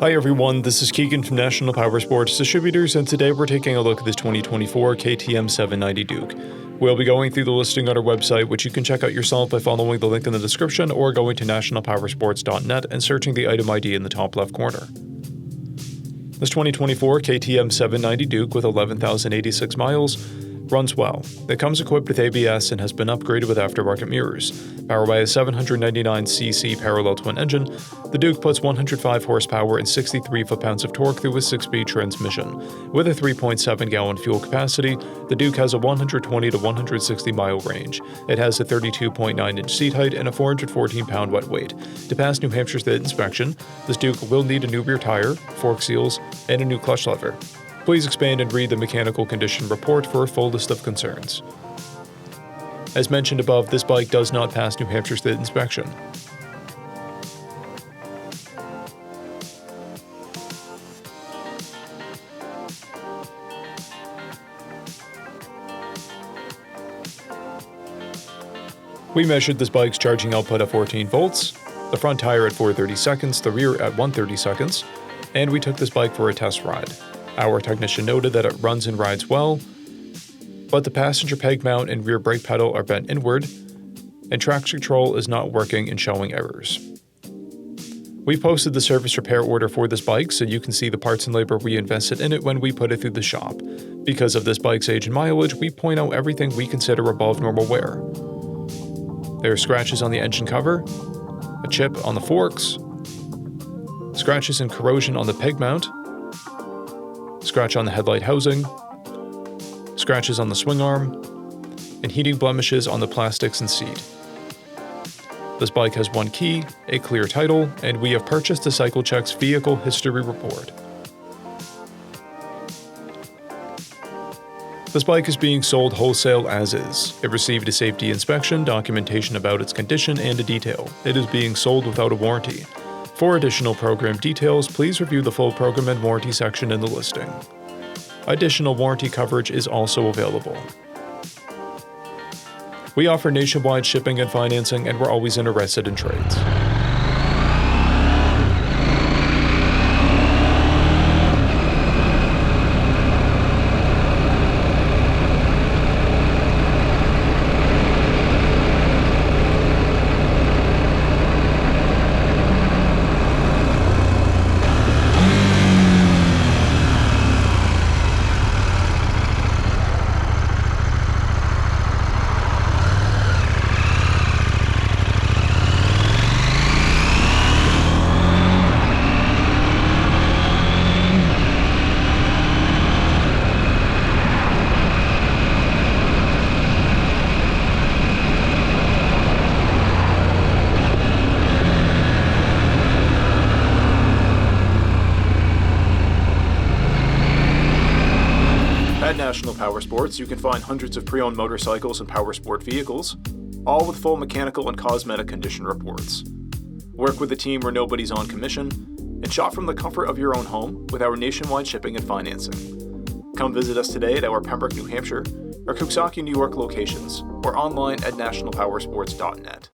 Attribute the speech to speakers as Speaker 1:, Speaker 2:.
Speaker 1: Hi everyone, this is Keegan from National Powersports Distributors, and today we're taking a look at this 2024 KTM 790 Duke. We'll be going through the listing on our website, which you can check out yourself by following the link in the description or going to nationalpowersports.net and searching the item ID in the top left corner. This 2024 KTM 790 Duke with 11,086 miles runs well. It comes equipped with ABS and has been upgraded with aftermarket mirrors. Powered by a 799cc parallel twin engine, the Duke puts 105 horsepower and 63 foot-pounds of torque through a 6-speed transmission. With a 3.7-gallon fuel capacity, the Duke has a 120 to 160 mile range. It has a 32.9-inch seat height and a 414-pound wet weight. To pass New Hampshire State inspection, this Duke will need a new rear tire, fork seals, and a new clutch lever. Please expand and read the mechanical condition report for a full list of concerns. As mentioned above, this bike does not pass New Hampshire State inspection. We measured this bike's charging output at 14 volts, the front tire at 430 seconds, the rear at 130 seconds, and we took this bike for a test ride. Our technician noted that it runs and rides well, but the passenger peg mount and rear brake pedal are bent inward, and traction control is not working and showing errors. We posted the service repair order for this bike so you can see the parts and labor we invested in it when we put it through the shop. Because of this bike's age and mileage, we point out everything we consider above normal wear. There are scratches on the engine cover, a chip on the forks, scratches and corrosion on the peg mount, scratch on the headlight housing, scratches on the swing arm, and heating blemishes on the plastics and seat. This bike has one key, a clear title, and we have purchased a CycleCheck's vehicle history report. This bike is being sold wholesale as is. It received a safety inspection, documentation about its condition, and a detail. It is being sold without a warranty. For additional program details, please review the full program and warranty section in the listing. Additional warranty coverage is also available. We offer nationwide shipping and financing, and we're always interested in trades.
Speaker 2: At National Powersports, you can find hundreds of pre-owned motorcycles and powersport vehicles, all with full mechanical and cosmetic condition reports. Work with a team where nobody's on commission, and shop from the comfort of your own home with our nationwide shipping and financing. Come visit us today at our Pembroke, New Hampshire, or Coxsackie, New York locations, or online at nationalpowersports.net.